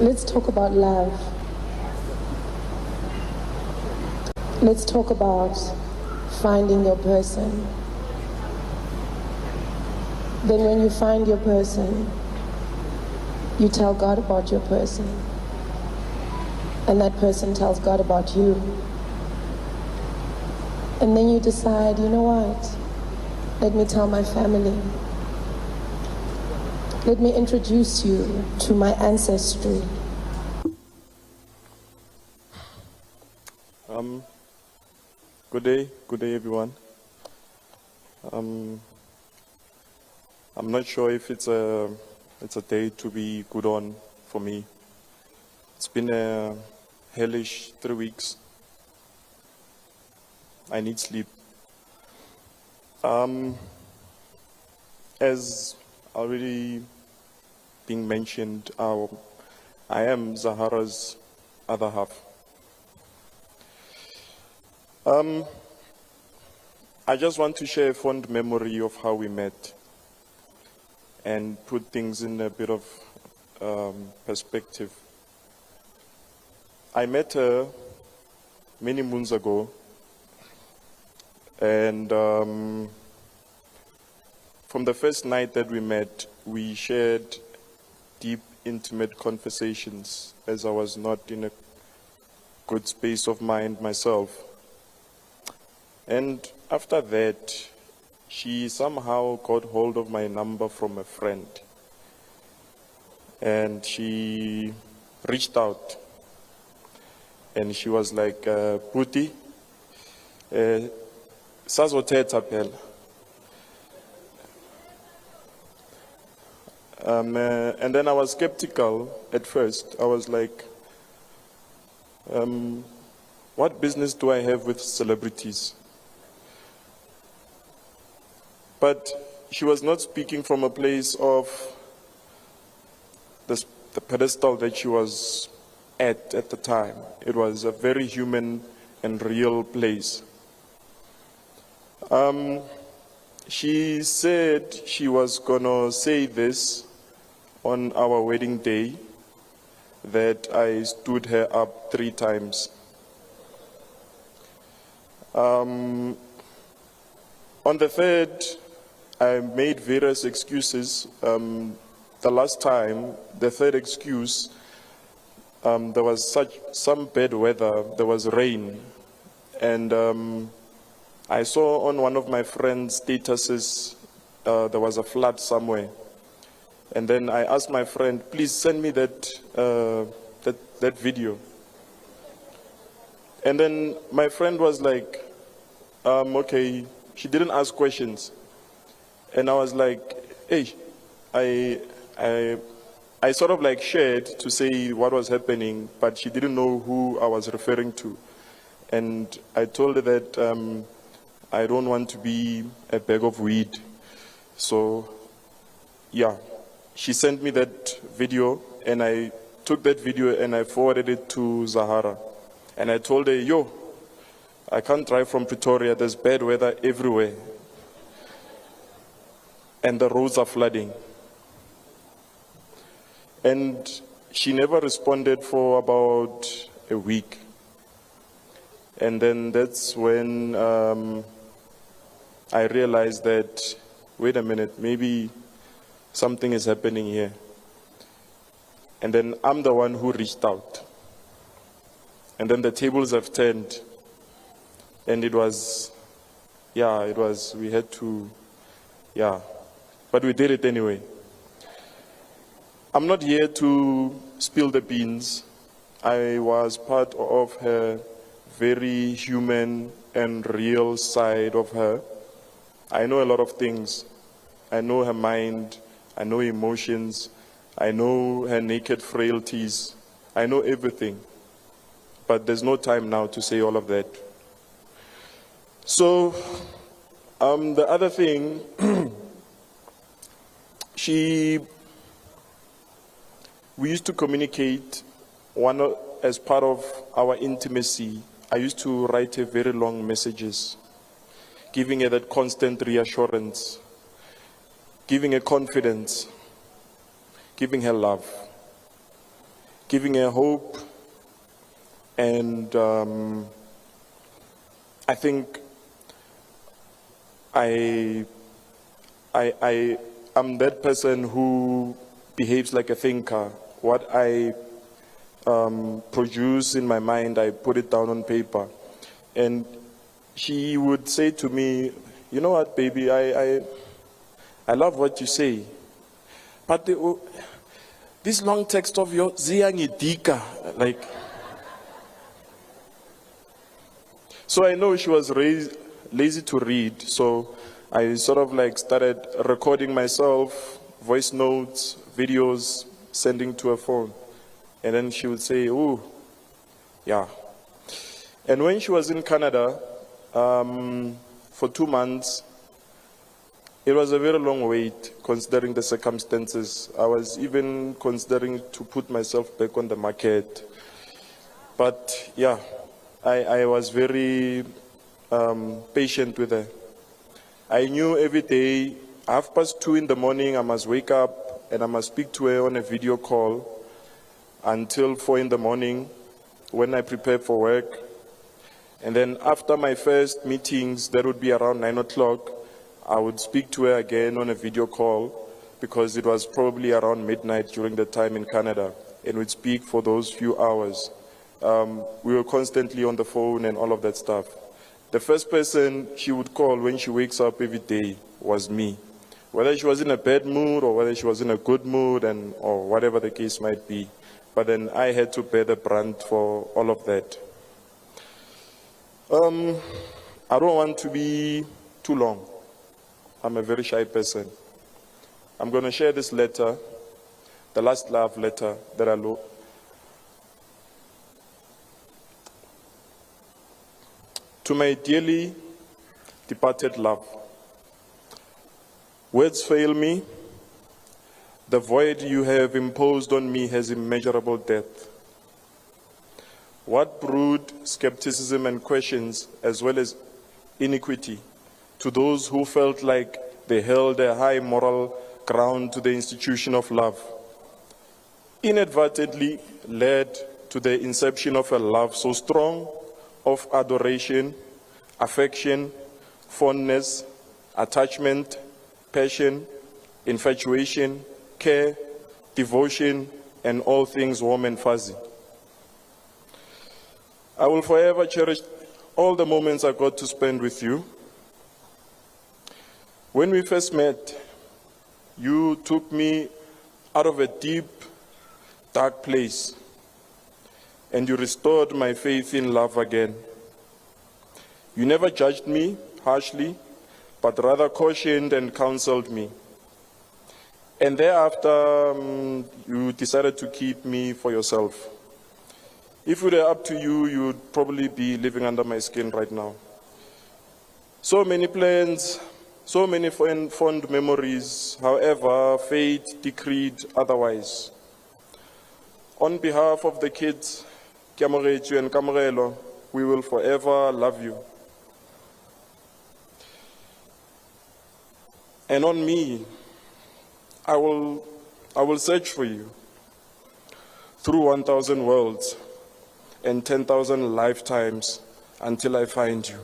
Let's talk about love. Let's talk about finding your person. Then when you find your person, you tell God about your person. And that person tells God about you. And then you decide, you know what? Let me tell my family. Let me introduce you to my ancestry. Good day everyone. I'm not sure if it's a day to be good on for me. It's been a hellish 3 weeks. I need sleep. As already being mentioned, I am Zahara's other half. I just want to share a fond memory of how we met and put things in a bit of perspective. I met her many moons ago, and from the first night that we met, we shared deep, intimate conversations, as I was not in a good space of mind myself. And after that, she somehow got hold of my number from a friend. And she reached out. And she was like, Puti, sazothetha phela. And then I was skeptical at first. I was like, what business do I have with celebrities? But she was not speaking from a place of the pedestal that she was at the time. It was a very human and real place. She said she was going to say this on our wedding day, that I stood her up 3 times. On the 3rd, I made various excuses. The last time, the 3rd excuse, there was some bad weather, there was rain. And I saw on one of my friend's statuses, there was a flood somewhere. And then I asked my friend, please send me that video. And then my friend was like, okay, she didn't ask questions. And I was like, hey, I sort of like shared to say what was happening, but she didn't know who I was referring to. And I told her that I don't want to be a bag of weed. So, yeah, she sent me that video, and I took that video and I forwarded it to Zahara. And I told her, yo, I can't drive from Pretoria, there's bad weather everywhere. And the roads are flooding. And she never responded for about a week. And then that's when I realized that, wait a minute, maybe something is happening here. And then I'm the one who reached out. And then the tables have turned. And we had to, but we did it anyway. I'm not here to spill the beans. I was part of her very human and real side of her. I know a lot of things. I know her mind. I know emotions. I know her naked frailties. I know everything. But there's no time now to say all of that. So, the other thing, we used to communicate as part of our intimacy. I used to write her very long messages, giving her that constant reassurance, giving her confidence, giving her love. giving her hope. And I think I'm that person who behaves like a thinker. What I produce in my mind, I put it down on paper. And she would say to me, you know what, baby, I love what you say. But this long text of yours, ziyangidika, like. So I know she was lazy to read, so I sort of like started recording myself, voice notes, videos, sending to her phone. And then she would say, oh, yeah. And when she was in Canada for 2 months, it was a very long wait considering the circumstances. I was even considering to put myself back on the market. But yeah, I was very patient with her. I knew every day, 2:30 in the morning, I must wake up and I must speak to her on a video call until 4 in the morning when I prepare for work. And then after my first meetings, that would be around 9 o'clock, I would speak to her again on a video call because it was probably around midnight during the time in Canada, and we'd speak for those few hours. We were constantly on the phone and all of that stuff. The first person she would call when she wakes up every day was me. Whether she was in a bad mood or whether she was in a good mood or whatever the case might be. But then I had to bear the brunt for all of that. I don't want to be too long. I'm a very shy person. I'm going to share this letter, the last love letter that I wrote. To my dearly departed love, words fail me. The void you have imposed on me has immeasurable depth. What brewed skepticism and questions as well as iniquity to those who felt like they held a high moral ground to the institution of love, inadvertently led to the inception of a love so strong of adoration, affection, fondness, attachment, passion, infatuation, care, devotion, and all things warm and fuzzy. I will forever cherish all the moments I got to spend with you. When we first met, you took me out of a deep, dark place, and you restored my faith in love again. You never judged me harshly, but rather cautioned and counseled me. And thereafter, you decided to keep me for yourself. If it were up to you, you would probably be living under my skin right now. So many plans, so many fond memories, however, fate decreed otherwise. On behalf of the kids, Kiamoretu and Kamorelo, we will forever love you. And on me, I will search for you through 1,000 worlds and 10,000 lifetimes until I find you.